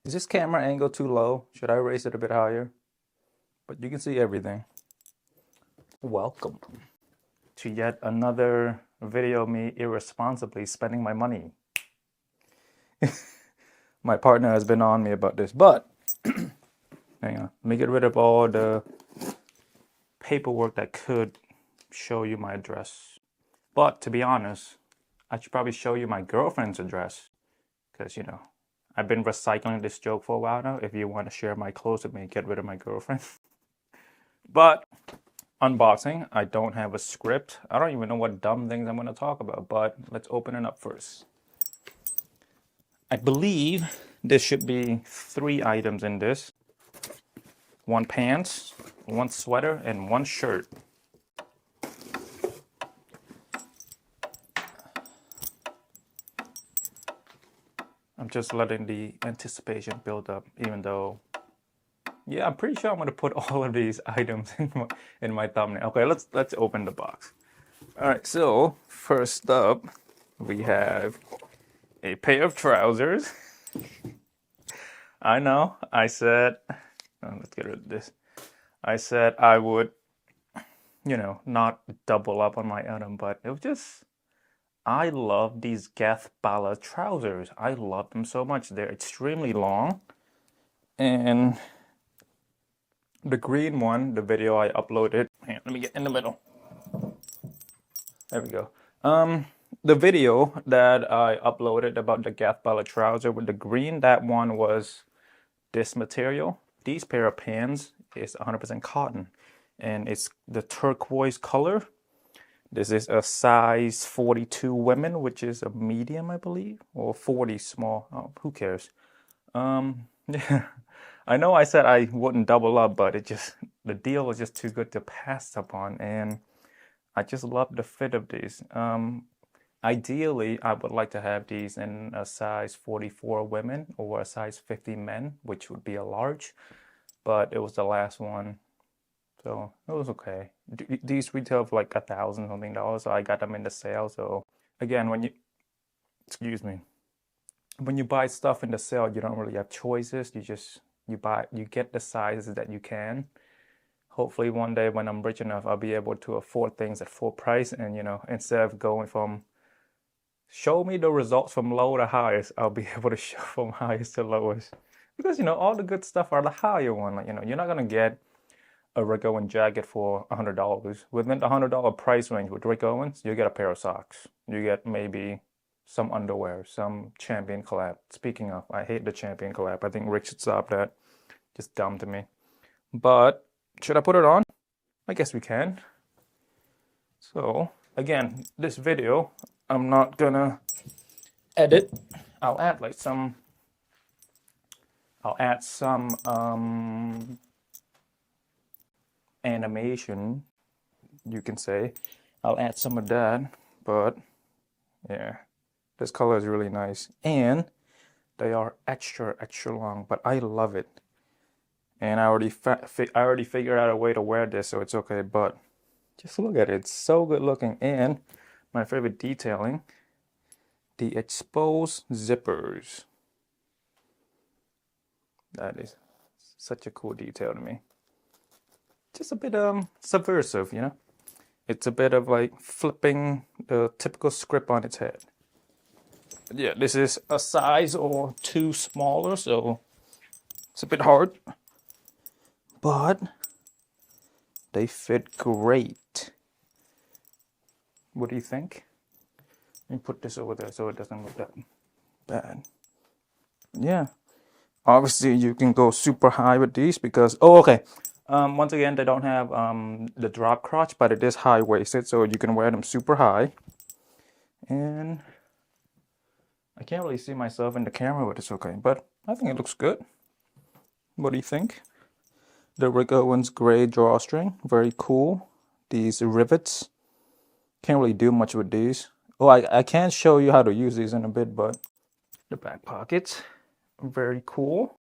Is this camera angle too low? Should I raise it a bit higher? But you can see everything. Welcome to yet another video of me irresponsibly spending my money. My partner has been on me about this, but hang on. Let me get rid of all the paperwork that could show you my address. But to be honest, I should probably show you my girlfriend's address because, I've been recycling this joke for a while now. If you want to share my clothes with me, get rid of my girlfriend. But unboxing, I don't have a script. I don't even know what dumb things I'm going to talk about, but let's open it up first. I believe there should be 3 items in this. 1 pants, 1 sweater, and 1 shirt. I'm just letting the anticipation build up, even though, yeah, I'm pretty sure I'm going to put all of these items in my thumbnail. Okay, let's open the box. All right, so first up, we have a pair of trousers. I know, I said, let's get rid of this. I said I would, not double up on my item, but it was just, I love these Geth Bala trousers. I love them so much. They're extremely long. And the green one, the video I uploaded, hang on, let me get in the middle. There we go. The video that I uploaded about the Geth Bala trouser with the green, that one was this material. These pair of pants is 100% cotton, and it's the turquoise color. This is a size 42 women, which is a medium, I believe, or 40 small. Oh, who cares? Yeah. I know I said I wouldn't double up, but the deal was just too good to pass up on, and I just love the fit of these. Ideally, I would like to have these in a size 44 women or a size 50 men, which would be a large, but it was the last one, so it was okay. These retail for like $1,000 something, so I got them in the sale. So again, when you buy stuff in the sale, you don't really have choices. You get the sizes that you can. Hopefully one day when I'm rich enough, I'll be able to afford things at full price, and instead of going from show me the results from low to highest, I'll be able to show from highest to lowest. Because all the good stuff are the higher one. Like, you're not gonna get a Rick Owens jacket for $100. Within the $100 price range with Rick Owens, you get a pair of socks. You get maybe some underwear, some Champion collab. Speaking of, I hate the Champion collab. I think Rick should stop that. Just dumb to me. But should I put it on? I guess we can. So again, this video, I'm not gonna edit. I'll add some animation, you can say. I'll add some of that, but yeah, this color is really nice, and they are extra long, but I love it. And I already figured out a way to wear this, so it's okay. But just look at it, it's so good looking. And my favorite detailing, the exposed zippers. That is such a cool detail to me. Just a bit subversive, It's a bit of like flipping the typical script on its head. But yeah, this is a size or 2 smaller, so it's a bit hard. But they fit great. What do you think? Let me put this over there so it doesn't look that bad. Yeah. Obviously, you can go super high with these because, okay. Once again, they don't have the drop crotch, but it is high-waisted, so you can wear them super high. And I can't really see myself in the camera, but it's okay. But I think it looks good. What do you think? The Rick Owens gray drawstring, very cool. These rivets, can't really do much with these. Oh, I can show you how to use these in a bit, but the back pockets, very cool.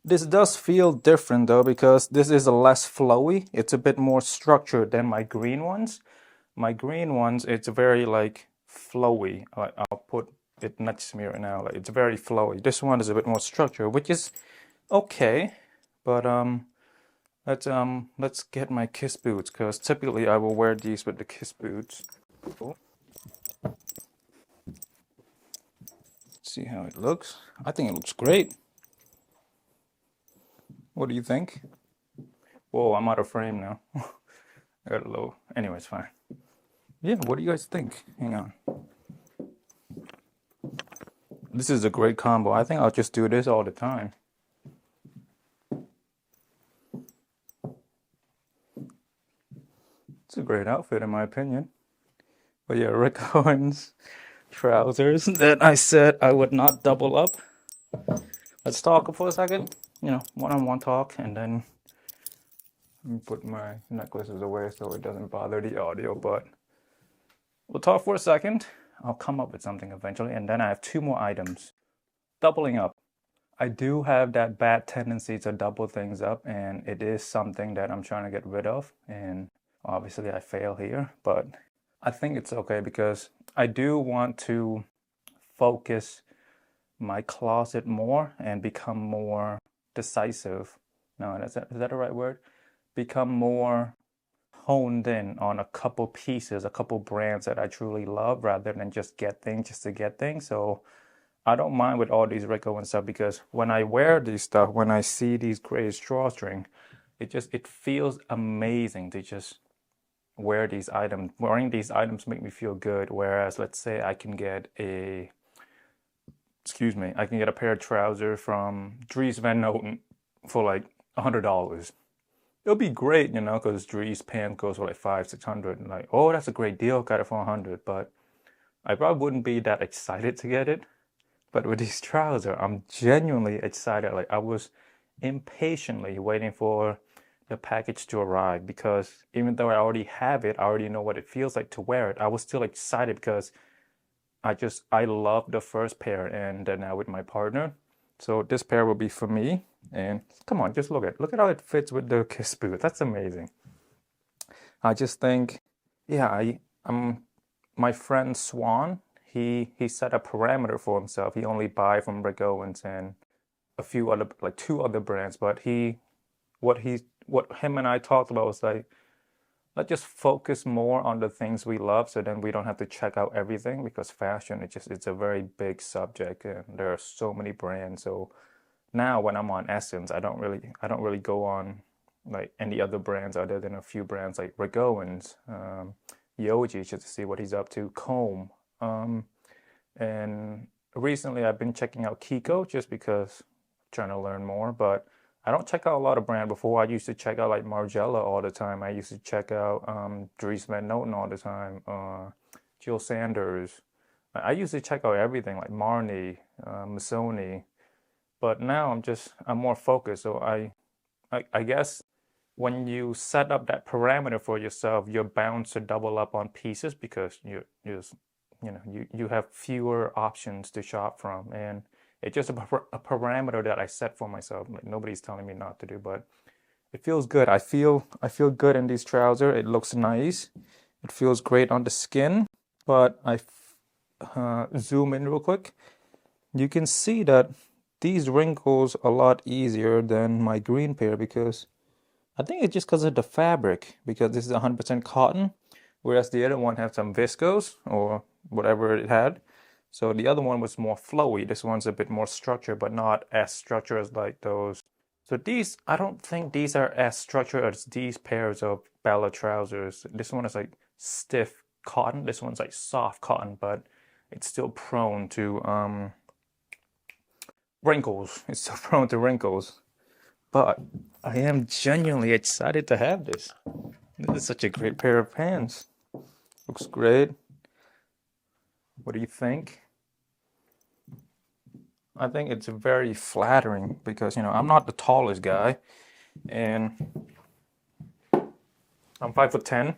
This does feel different though, because this is a less flowy. It's a bit more structured than my green ones. My green ones, it's very like flowy. I'll put it nudges me right now. Like it's very flowy. This one is a bit more structured, which is okay. But let's get my Kiss boots, because typically I will wear these with the Kiss boots. Cool. See how it looks. I think it looks great. What do you think? Whoa, I'm out of frame now. I got a low. Anyways, fine. Yeah, what do you guys think? Hang on. This is a great combo. I think I'll just do this all the time. It's a great outfit in my opinion. But yeah, Rick Owens trousers that I said I would not double up. Let's talk for a second. You know, one-on-one talk, and then put my necklaces away so it doesn't bother the audio, but we'll talk for a second. I'll come up with something eventually, and then I have two more items. Doubling up. I do have that bad tendency to double things up, and it is something that I'm trying to get rid of, and obviously I fail here, but I think it's okay because I do want to focus my closet more and become more decisive. No, is that the right word? Become more honed in on a couple pieces, a couple brands that I truly love rather than just get things just to get things. So I don't mind with all these Rick Owens stuff because when I wear these stuff, when I see these gray drawstring, it feels amazing to just wear these items. Wearing these items make me feel good. Whereas let's say I can get a pair of trousers from Dries Van Noten for like $100. It'll be great, you know, because Dries pants goes for like 500-600, and like, oh, that's a great deal, got it for 100. But I probably wouldn't be that excited to get it. But with these trousers, I'm genuinely excited. Like I was impatiently waiting for the package to arrive because even though I already have it, I already know what it feels like to wear it. I was still excited because I love the first pair, and then now with my partner. So this pair will be for me. And come on, just look at how it fits with the Kiss boot. That's amazing. I just think, yeah, my friend Swan, he set a parameter for himself. He only buy from Rick Owens and a few other, like two other brands. But what him and I talked about was like, let's just focus more on the things we love, so then we don't have to check out everything, because fashion it's a very big subject and there are so many brands. So now when I'm on Essence, I don't really go on like any other brands other than a few brands like Rick Owens, Yohji, just to see what he's up to, Comb, and recently I've been checking out Kiko just because I'm trying to learn more. But I don't check out a lot of brand. Before I used to check out like Margiela all the time. I used to check out Dries Van Noten all the time, Jill Sanders. I used to check out everything like Marni, Missoni. But now I'm more focused. So I guess when you set up that parameter for yourself, you're bound to double up on pieces because you have fewer options to shop from, and it's just a parameter that I set for myself. Like nobody's telling me not to do, but it feels good. I feel good in these trousers. It looks nice. It feels great on the skin. But I zoom in real quick. You can see that these wrinkles a lot easier than my green pair because I think it's just because of the fabric, because this is 100% cotton, whereas the other one had some viscose or whatever it had. So the other one was more flowy. This one's a bit more structured, but not as structured as like those. So these, I don't think these are as structured as these pairs of Bella trousers. This one is like stiff cotton. This one's like soft cotton, but it's still prone to wrinkles. It's still prone to wrinkles. But I am genuinely excited to have this. This is such a great pair of pants. Looks great. What do you think? I think it's very flattering because, I'm not the tallest guy and I'm 5'10".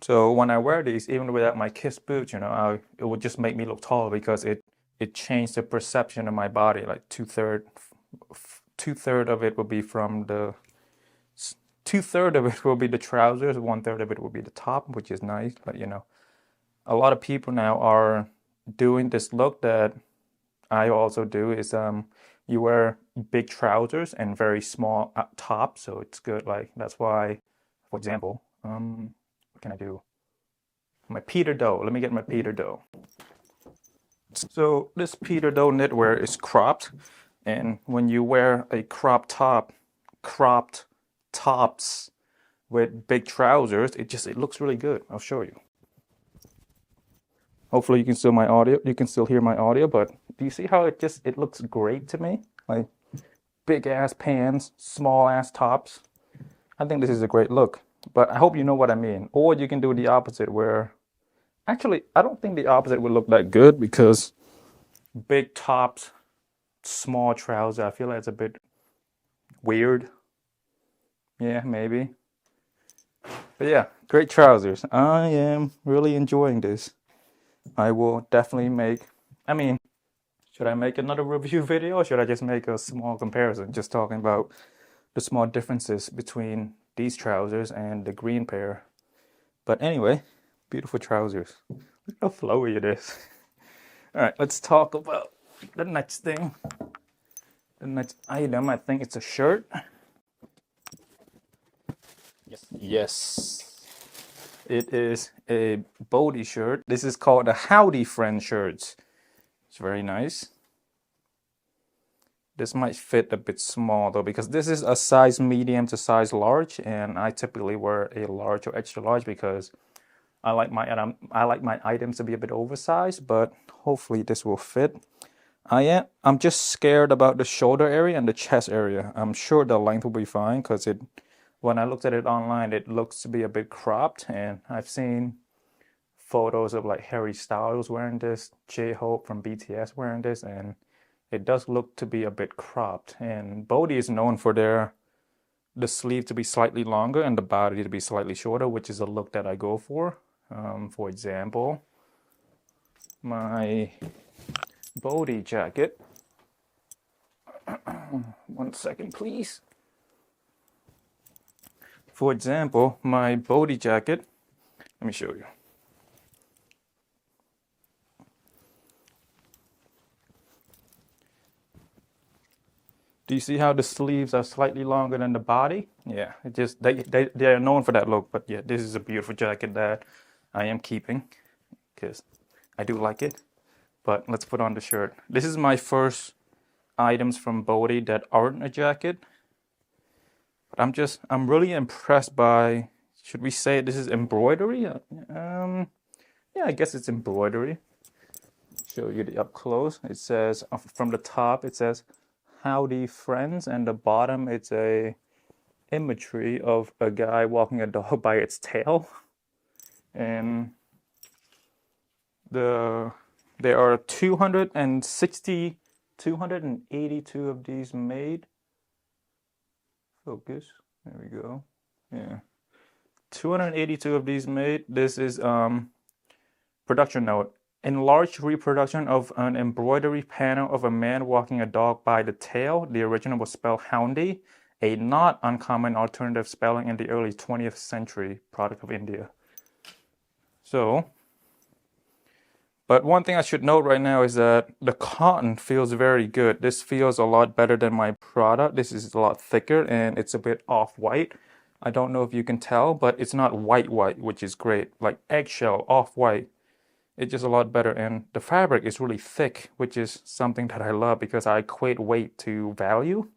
So when I wear these, even without my Kiss boots, it would just make me look tall because it changed the perception of my body. Like two-third of it will be from the two-third of it will be the trousers, 1/3 of it will be the top, which is nice. But a lot of people now are doing this look that I also do is you wear big trousers and very small tops, so it's good. Like that's why, for example, what can I do? My Peter Doe. Let me get my Peter Doe. So this Peter Doe knitwear is cropped, and when you wear a cropped tops with big trousers, it looks really good. I'll show you. Hopefully you can still my audio. You can still hear my audio, but do you see how it looks great to me? Like big ass pants, small ass tops. I think this is a great look, but I hope you know what I mean. Or you can do the opposite where actually I don't think the opposite would look that good because big tops, small trousers, I feel like it's a bit weird. Yeah, maybe. But yeah, great trousers. I am really enjoying this. I will definitely make, I mean, should I make another review video or should I just make a small comparison, just talking about the small differences between these trousers and the green pair? But anyway, beautiful trousers. Look how flowy it is. All right, let's talk about the next thing. The next item, I think it's a shirt. Yes. It is a Bodhi shirt. This is called the Howdy Friend shirts. It's very nice. This might fit a bit small though because this is a size medium to size large, and I typically wear a large or extra large because I like my items to be a bit oversized, but hopefully this will fit. I'm just scared about the shoulder area and the chest area. I'm sure the length will be fine because when I looked at it online, it looks to be a bit cropped, and I've seen photos of like Harry Styles wearing this, J-Hope from BTS wearing this, and it does look to be a bit cropped. And Bodhi is known for the sleeve to be slightly longer and the body to be slightly shorter, which is a look that I go for. For example, my Bodhi jacket. 1 second, please. For example, my Bodhi jacket, let me show you. Do you see how the sleeves are slightly longer than the body? Yeah, they are known for that look, but yeah, this is a beautiful jacket that I am keeping because I do like it. But let's put on the shirt. This is my first items from Bodhi that aren't a jacket. But I'm really impressed by, should we say this is embroidery? Yeah, I guess it's embroidery. Show you the up close. It says, from the top, it says, Howdy Friends, and the bottom, it's a imagery of a guy walking a dog by its tail. And there are 282 of these made. Focus. There we go. Yeah. 282 of these made. This is production note. Enlarged reproduction of an embroidery panel of a man walking a dog by the tail. The original was spelled Houndy, a not uncommon alternative spelling in the early 20th century, product of India. So, but one thing I should note right now is that the cotton feels very good. This feels a lot better than my product. This is a lot thicker and it's a bit off-white. I don't know if you can tell, but it's not white, which is great. Like eggshell, off-white. It's just a lot better, and the fabric is really thick, which is something that I love because I equate weight to value.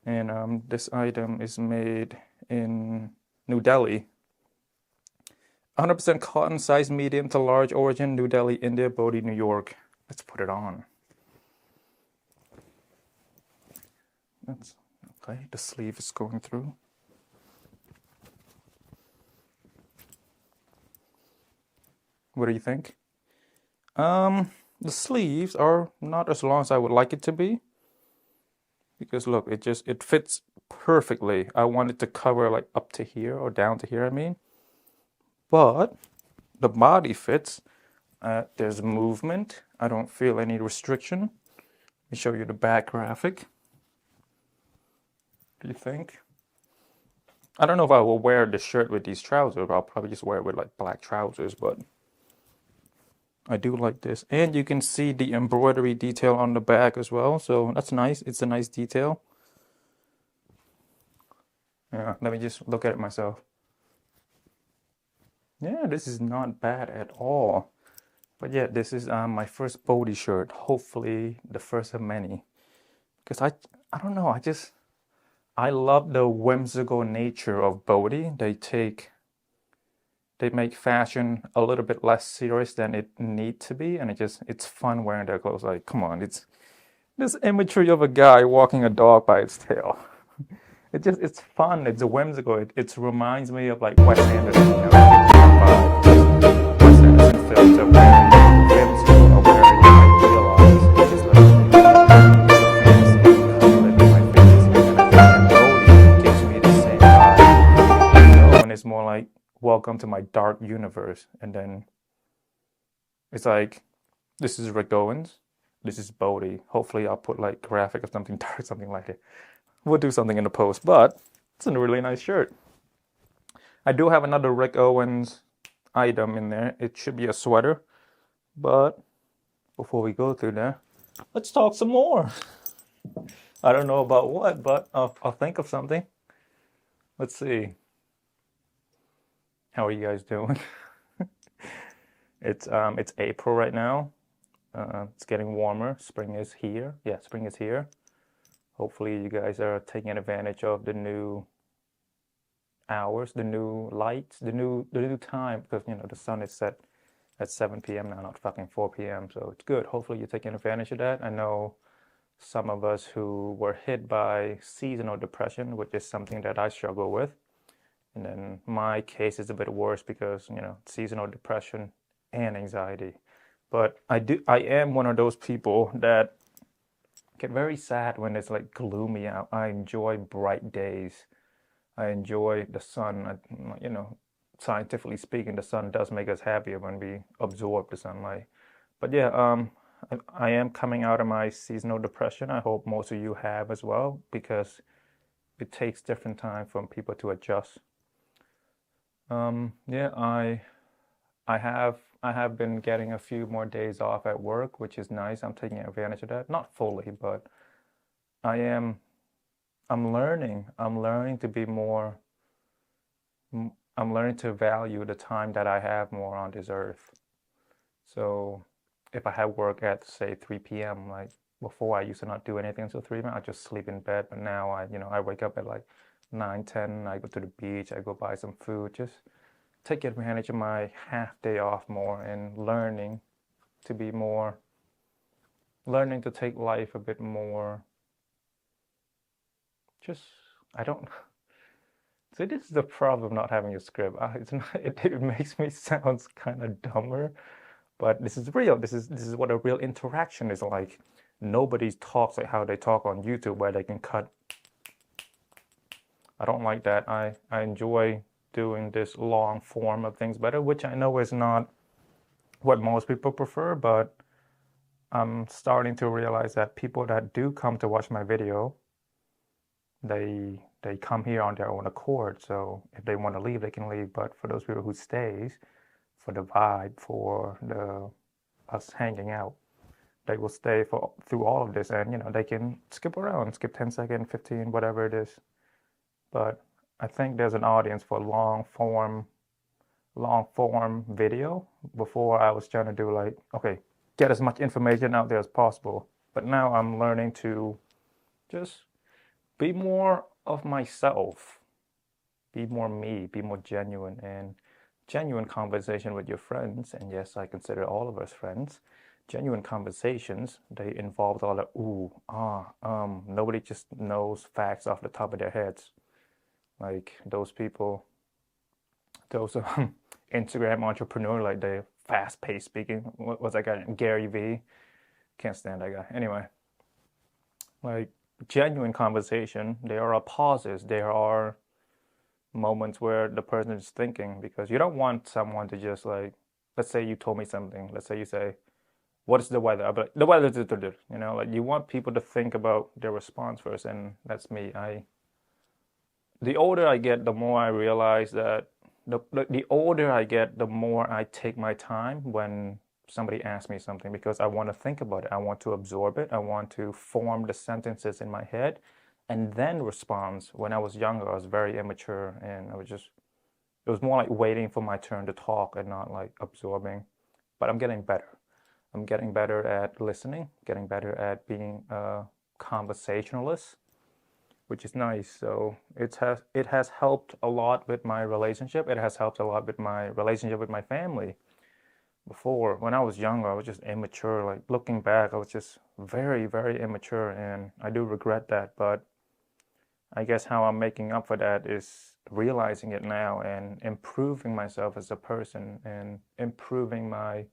And this item is made in New Delhi. 100% cotton, size medium to large, origin New Delhi, India, Bodhi, New York. Let's put it on. That's okay. The sleeve is going through. What do you think? The sleeves are not as long as I would like it to be. Because look, it fits perfectly. I want it to cover like up to here or down to here, I mean. But the body fits. There's movement. I don't feel any restriction. Let me show you the back graphic. What do you think? I don't know if I will wear the shirt with these trousers, but I'll probably just wear it with like black trousers, but I do like this. And you can see the embroidery detail on the back as well. So that's nice. It's a nice detail. Yeah, let me just look at it myself. Yeah, this is not bad at all. But yeah, this is my first Bodhi shirt. Hopefully the first of many. Because I don't know, I love the whimsical nature of Bodhi. They make fashion a little bit less serious than it need to be, and it's fun wearing their clothes. Like, come on, it's this imagery of a guy walking a dog by its tail. It's fun. It's whimsical. It reminds me of like Wes Anderson. You know, it gives me that vibe. Wes Anderson films are very whimsical, or very idealized. It's just like a fantasy. I'm living my fantasy, and I think that Bodhi gives me the same vibe. You know, and it's more like welcome to my dark universe, and then it's like this is Rick Owens. This is Bodhi. Hopefully, I'll put like graphic or something dark, something like it. We'll do something in the post, but it's a really nice shirt. I do have another Rick Owens item in there. It should be a sweater, but before we go through there, let's talk some more. I don't know about what, but I'll think of something. Let's see. How are you guys doing? It's April right now. It's getting warmer. Spring is here. Yeah, spring is here. Hopefully you guys are taking advantage of the new hours, the new lights, the new time, because you know the sun is set at 7 p.m. now, not fucking 4 p.m. So it's good. Hopefully you're taking advantage of that. I know some of us who were hit by seasonal depression, which is something that I struggle with. And then my case is a bit worse because, you know, seasonal depression and anxiety. But I am one of those people that get very sad when it's like gloomy out. I enjoy bright days. I enjoy the sun. You know, scientifically speaking, the sun does make us happier when we absorb the sunlight. But yeah, I am coming out of my seasonal depression. I hope most of you have as well, because it takes different time for people to adjust. Yeah, I have been getting a few more days off at work, which is nice. I'm taking advantage of that. Not fully, but I am I'm learning. I'm learning to value the time that I have more on this earth. So if I have work at say 3 p.m., like before I used to not do anything until 3 p.m. I just sleep in bed, but now I wake up at like 9, 10, I go to the beach, I go buy some food, just take advantage of my half day off more, and learning to take life a bit more, just, I don't, so this is the problem not having a script. It's not, it makes me sound kind of dumber, but this is real. This is what a real interaction is like. Nobody talks like how they talk on YouTube, where they can cut. I don't like that. I enjoy doing this long form of things better, which I know is not what most people prefer, but I'm starting to realize that people that do come to watch my video, they come here on their own accord. So if they want to leave, they can leave. But for those people who stays, for the vibe, for us hanging out, they will stay through all of this, and you know they can skip around, skip 10 seconds, 15, whatever it is. But I think there's an audience for long form video. Before I was trying to do like, okay, get as much information out there as possible. But now I'm learning to just be more of myself, be more me, be more genuine, and genuine conversation with your friends. And yes, I consider all of us friends. Genuine conversations, they involve all the nobody just knows facts off the top of their heads. Like those people, those Instagram entrepreneur, like the fast-paced speaking. What's that guy? Gary V. Can't stand that guy. Anyway, like genuine conversation, there are pauses, there are moments where the person is thinking, because you don't want someone to just like, let's say you told me something. Let's say you say, "What is the weather?" I'll be like, "The weather," you know, like you want people to think about their response first, and that's me. The older I get, the more I realize that the older I get, the more I take my time when somebody asks me something because I want to think about it. I want to absorb it. I want to form the sentences in my head and then respond. When I was younger, I was very immature and it was more like waiting for my turn to talk and not like absorbing. But I'm getting better. I'm getting better at listening, getting better at being a conversationalist, which is nice. So it has helped a lot with my relationship. It has helped a lot with my relationship with my family. Before, when I was younger, I was just immature. Like looking back, I was just very, very immature, and I do regret that. But I guess how I'm making up for that is realizing it now and improving myself as a person and improving my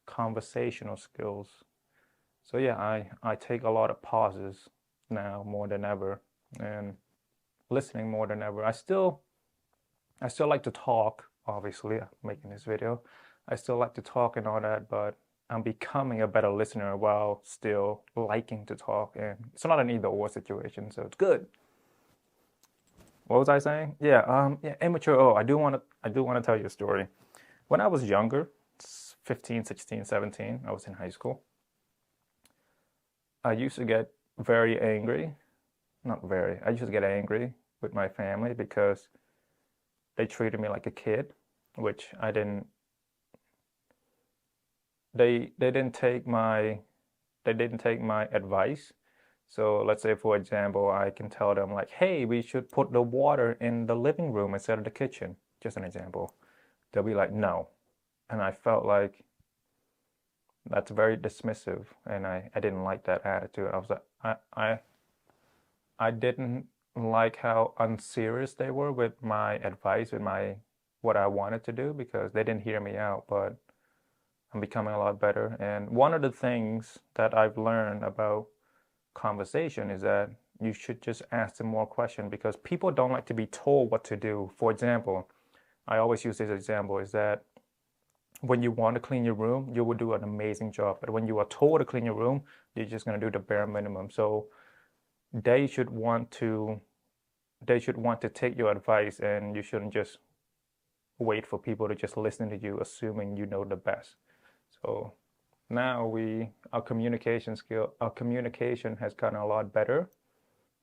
conversational skills. So yeah, I take a lot of pauses now more than ever and listening more than ever. I still like to talk, obviously, making this video. I still like to talk and all that, but I'm becoming a better listener while still liking to talk. And it's not an either or situation, so it's good. What was I saying? Yeah, immature. Oh, I do want to tell you a story. When I was younger, 15, 16, 17, I was in high school. I used to get very angry. Not very. I used to get angry with my family because they treated me like a kid, which I didn't. They didn't take my advice. So let's say, for example, I can tell them like, "Hey, we should put the water in the living room instead of the kitchen." Just an example. They'll be like, "No," and I felt like that's very dismissive, and I didn't like that attitude. I was like, I didn't like how unserious they were with my advice, with my what I wanted to do because they didn't hear me out, but I'm becoming a lot better. And one of the things that I've learned about conversation is that you should just ask them more questions because people don't like to be told what to do. For example, I always use this example is that when you want to clean your room, you will do an amazing job. But when you are told to clean your room, you're just going to do the bare minimum. So they should want to they should want to take your advice and you shouldn't just wait for people to just listen to you assuming you know the best. So now our communication has gotten a lot better.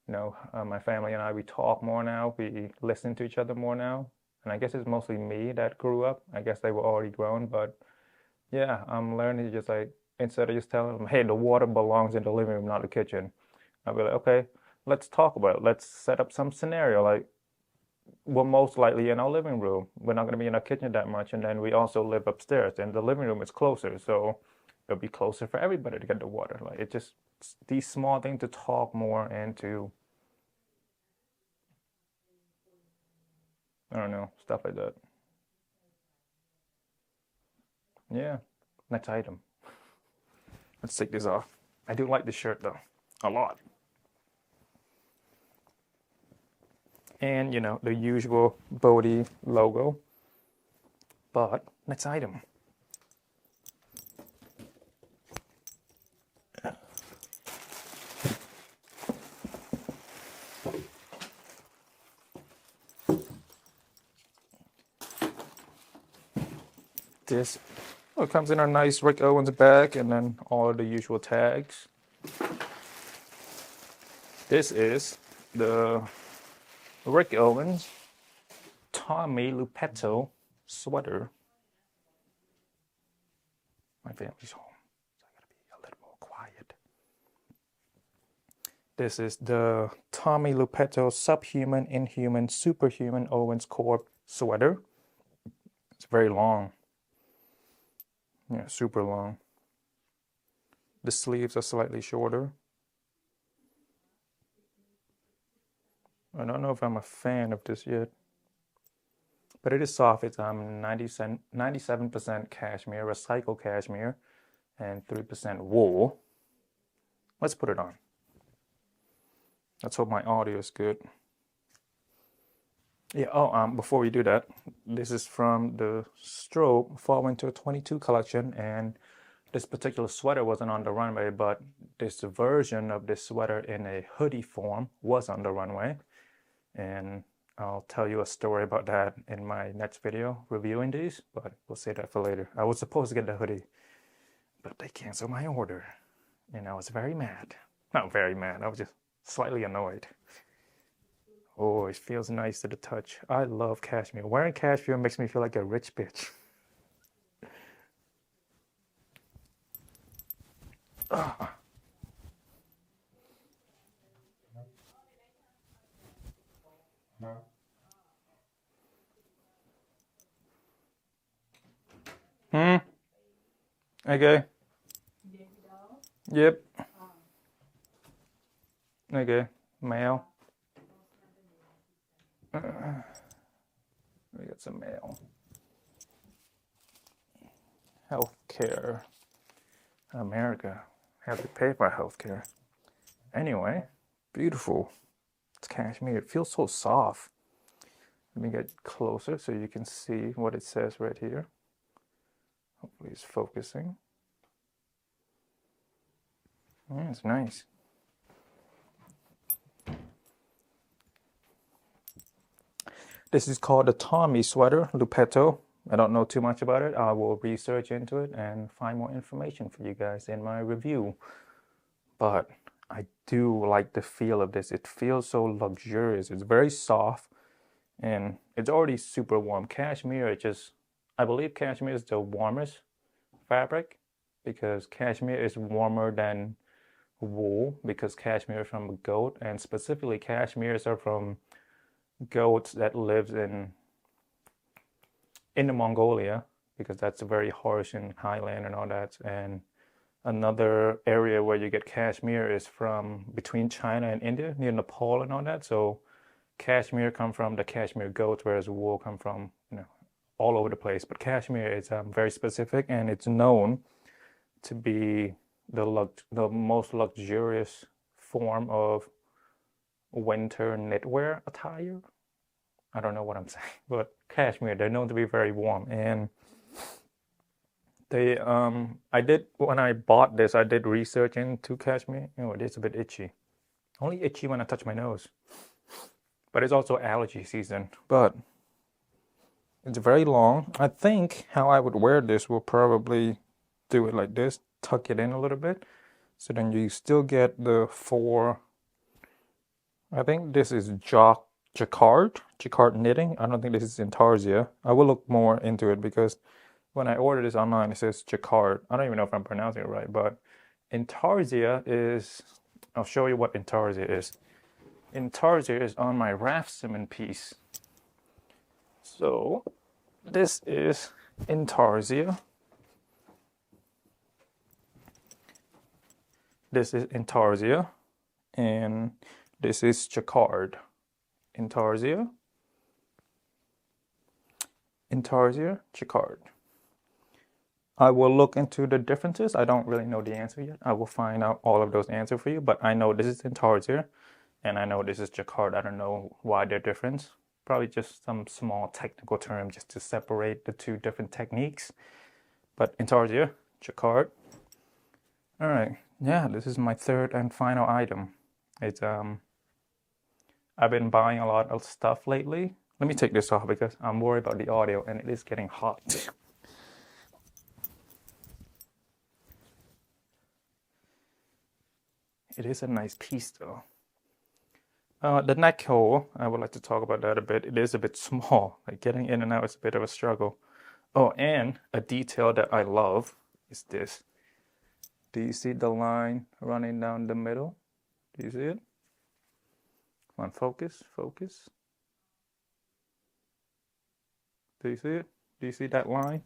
My family and I, we talk more now. We listen to each other more now. And I guess it's mostly me that grew up. I guess they were already grown, but yeah, I'm learning to just like, instead of just telling them, hey, the water belongs in the living room, not the kitchen. I'll be like, okay, let's talk about it. Let's set up some scenario. Like, we're most likely in our living room. We're not going to be in our kitchen that much. And then we also live upstairs, and the living room is closer. So it'll be closer for everybody to get the water. Like, it just, these small things to talk more and to, I don't know, stuff like that. Yeah. Next item. Let's take this off. I do like this shirt though, a lot. And the usual Bodhi logo. But next item. This, it comes in a nice Rick Owens bag and then all the usual tags. This is the Rick Owens Tommy Lupetto sweater. My family's home, so I gotta be a little more quiet. This is the Tommy Lupetto Subhuman, Inhuman, Superhuman Owens Corp sweater. It's very long. Yeah, super long. The sleeves are slightly shorter. I don't know if I'm a fan of this yet, but it is soft. It's 97% cashmere, recycled cashmere, and 3% wool. Let's put it on. Let's hope my audio is good. Yeah, before we do that, this is from the Strobe Fall Winter 22 collection, and this particular sweater wasn't on the runway, but this version of this sweater in a hoodie form was on the runway, and I'll tell you a story about that in my next video reviewing these, but we'll save that for later. I was supposed to get the hoodie but they canceled my order. And I was very mad. Not very mad, I was just slightly annoyed. Oh, it feels nice to the touch. I love cashmere. Wearing cashmere makes me feel like a rich bitch. Hmm? Okay. Yep. Okay. Mail. We got some mail. Healthcare. America. Have to pay for healthcare. Anyway, beautiful. It's cashmere. It feels so soft. Let me get closer so you can see what it says right here. Hopefully it's focusing. Yeah, it's nice. This is called the Tommy sweater, Lupetto. I don't know too much about it. I will research into it and find more information for you guys in my review. But I do like the feel of this. It feels so luxurious. It's very soft and it's already super warm. Cashmere, I believe cashmere is the warmest fabric because cashmere is warmer than wool because cashmere is from a goat, and specifically cashmeres are from goats that lives in the Mongolia because that's very harsh in highland and all that. And another area where you get cashmere is from between China and India, near Nepal and all that. So cashmere come from the cashmere goats, whereas wool come from all over the place. But cashmere is very specific, and it's known to be the most luxurious form of winter knitwear attire. I don't know what I'm saying, but cashmere, they're known to be very warm. And when I bought this, I did research into cashmere. It is a bit itchy. Only itchy when I touch my nose. But it's also allergy season. But it's very long. I think how I would wear this will probably do it like this, tuck it in a little bit. So then you still get the four, I think this is Jacquard knitting. I don't think this is Intarsia. I will look more into it because when I ordered this online, it says Jacquard. I don't even know if I'm pronouncing it right, but Intarsia is, I'll show you what Intarsia is. Intarsia is on my Raftsmen piece. So this is Intarsia. This is Intarsia, and this is Jacquard. Intarsia, Jacquard. I will look into the differences. I don't really know the answer yet. I will find out all of those answers for you, but I know this is Intarsia, and I know this is Jacquard. I don't know why they're different. Probably just some small technical term just to separate the two different techniques. But Intarsia, Jacquard. All right, yeah, this is my third and final item. It's I've been buying a lot of stuff lately. Let me take this off because I'm worried about the audio and it is getting hot. It is a nice piece though. The neck hole, I would like to talk about that a bit. It is a bit small. Like getting in and out is a bit of a struggle. Oh, and a detail that I love is this. Do you see the line running down the middle? Do you see it? Come on, focus, focus. Do you see it? Do you see that line?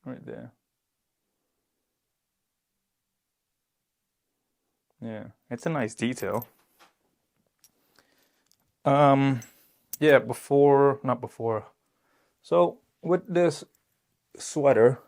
Right there. Yeah, it's a nice detail. Yeah, not before. So with this sweater,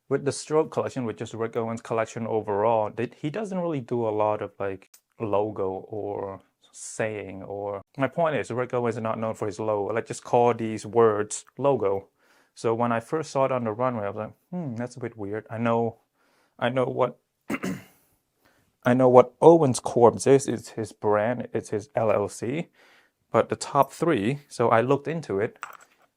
with the stroke collection, with just Rick Owens collection overall, he doesn't really do a lot of like logo or saying, or my point is Rick Owens is not known for his logo. Let's just call these words logo. So when I first saw it on the runway, I was like, that's a bit weird. I know what I know what Owens Corp is. It's his brand. It's his LLC. But the top three, so I looked into it.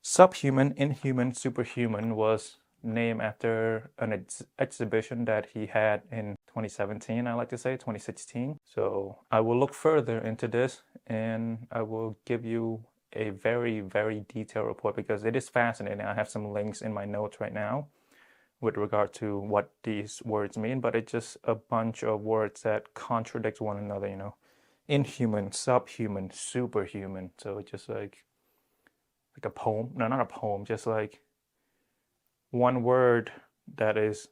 Subhuman, Inhuman, Superhuman was named after an exhibition that he had in 2017, I like to say, 2016. So I will look further into this and I will give you a very, very detailed report because it is fascinating. I have some links in my notes right now with regard to what these words mean, but it's just a bunch of words that contradict one another, you know. Inhuman, subhuman, superhuman. So it's just like a poem. No, not a poem, just like one word that is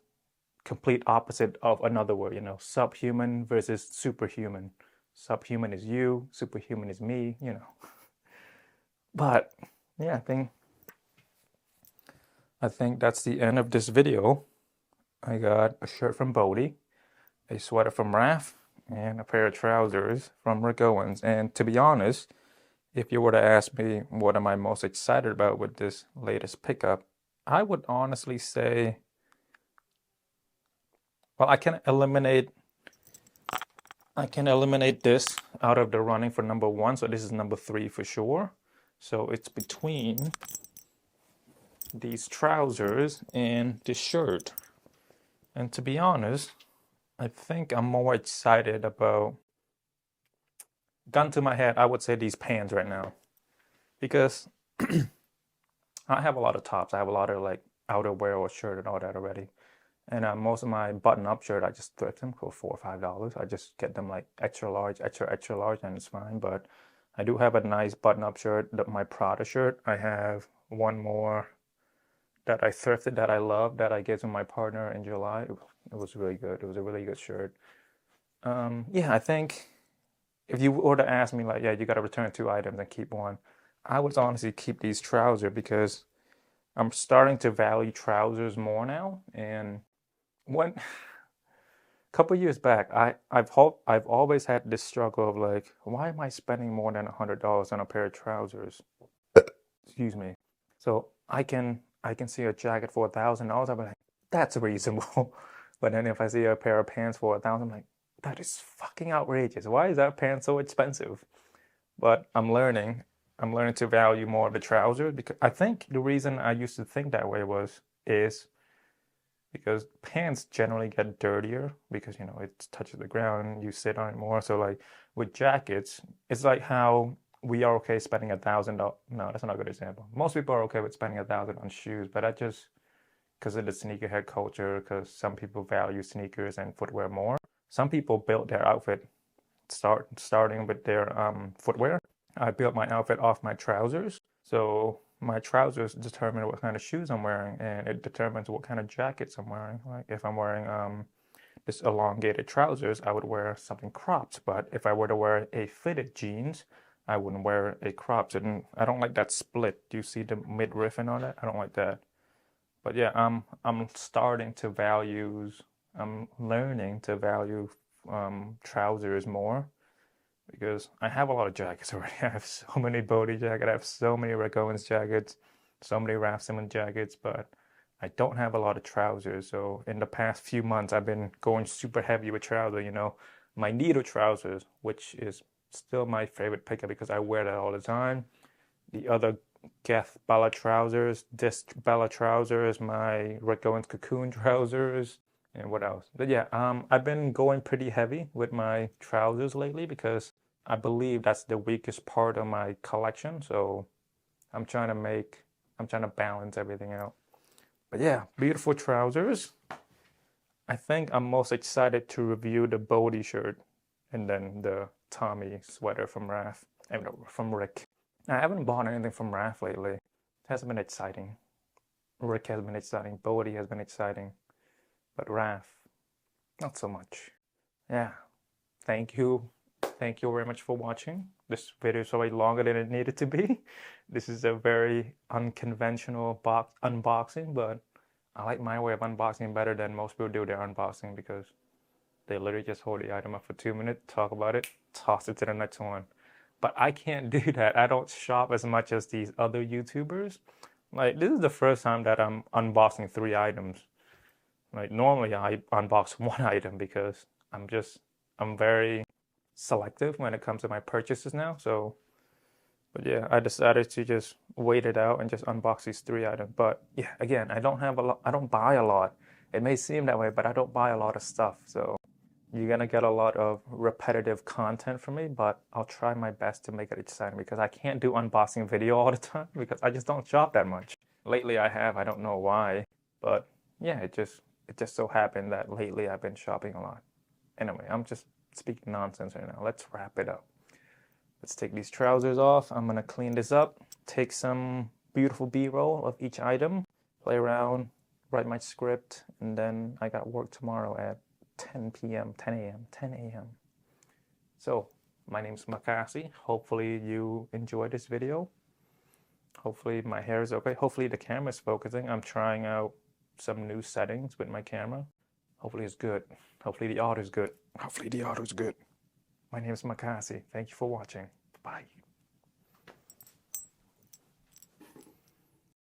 complete opposite of another word, you know, subhuman versus superhuman. Subhuman is you, superhuman is me, you know. But yeah, I think that's the end of this video. I got a shirt from Bodhi, a sweater from Raph, and a pair of trousers from Rick Owens. And to be honest, if you were to ask me what am I most excited about with this latest pickup, I would honestly say, well, I can eliminate this out of the running for number one. So this is number 3 for sure. So it's between these trousers and this shirt. And to be honest, I think I'm more excited about, gun to my head, I would say these pants right now. Because I have a lot of tops. I have a lot of like outerwear or shirt and all that already. And most of my button-up shirt, I just thrift them for $4 or $5. I just get them like extra large, extra large, and it's fine. But I do have a nice button-up shirt, my Prada shirt. I have one more that I thrifted that I love that I gave to my partner in July. It was really good. It was a really good shirt. Yeah, I think if you were to ask me like, yeah, you got to return 2 items and keep one, I would honestly keep these trousers because I'm starting to value trousers more now. And when a couple years back, I've always had this struggle of like, why am I spending more than $100 on a pair of trousers? Excuse me. So I can see a jacket for $1,000. I'm like, that's reasonable. But then if I see a pair of pants for $1,000, I'm like, that is fucking outrageous. Why is that pants so expensive? But I'm learning to value more of the trousers because I think the reason I used to think that way is because pants generally get dirtier because you know it touches the ground, you sit on it more. So like with jackets, it's like how we are okay spending $1,000. No, that's not a good example. Most people are okay with spending $1,000 on shoes, but I just because of the sneakerhead culture, because some people value sneakers and footwear more. Some people build their outfit starting with their footwear. I built my outfit off my trousers. So my trousers determine what kind of shoes I'm wearing, and it determines what kind of jackets I'm wearing. Like if I'm wearing this elongated trousers, I would wear something cropped. But if I were to wear a fitted jeans, I wouldn't wear a cropped. And I don't like that split. Do you see the midriff and all that? I don't like that. But yeah, I'm starting to I'm learning to value trousers more because I have a lot of jackets already. I have so many Bodhi jackets. I have so many Rick Owens jackets, so many Raf Simons jackets, but I don't have a lot of trousers. So in the past few months, I've been going super heavy with trousers. You know, my Needle trousers, which is still my favorite pickup because I wear that all the time. The other Geth Bella trousers, Disc Bella trousers, my Rick Owens Cocoon trousers, and what else? But yeah, I've been going pretty heavy with my trousers lately because I believe that's the weakest part of my collection. So I'm trying to balance everything out. But yeah, beautiful trousers. I think I'm most excited to review the Bodhi shirt and then the Tommy sweater from Raph, from Rick. I haven't bought anything from Raph lately. It hasn't been exciting. Rick has been exciting. Bodhi has been exciting. But Raph, not so much. Yeah. Thank you. Thank you very much for watching. This video is already longer than it needed to be. This is a very unconventional unboxing, but I like my way of unboxing better than most people do their unboxing because they literally just hold the item up for 2 minutes, talk about it, toss it to the next one. But I can't do that. I don't shop as much as these other YouTubers. Like, this is the first time that I'm unboxing 3 items. Like, normally I unbox 1 item because I'm very selective when it comes to my purchases now. So But yeah, I decided to just wait it out and just unbox these 3 items. But yeah, again, I don't have a lot, I don't buy a lot. It may seem that way, but I don't buy a lot of stuff. So you're gonna get a lot of repetitive content from me, but I'll try my best to make it exciting because I can't do unboxing video all the time because I just don't shop that much. Lately I have, I don't know why, but yeah, it just so happened that lately I've been shopping a lot. Anyway, I'm just speaking nonsense right now. Let's wrap it up. Let's take these trousers off. I'm gonna clean this up, take some beautiful B-roll of each item, play around, write my script, and then I got work tomorrow at 10 p.m., 10 a.m., 10 a.m. So, my name's Makasi. Hopefully you enjoyed this video. Hopefully my hair is okay. Hopefully the camera is focusing. I'm trying out some new settings with my camera. Hopefully it's good. Hopefully the audio is good. Hopefully the audio is good. My name is Makasi. Thank you for watching. Bye.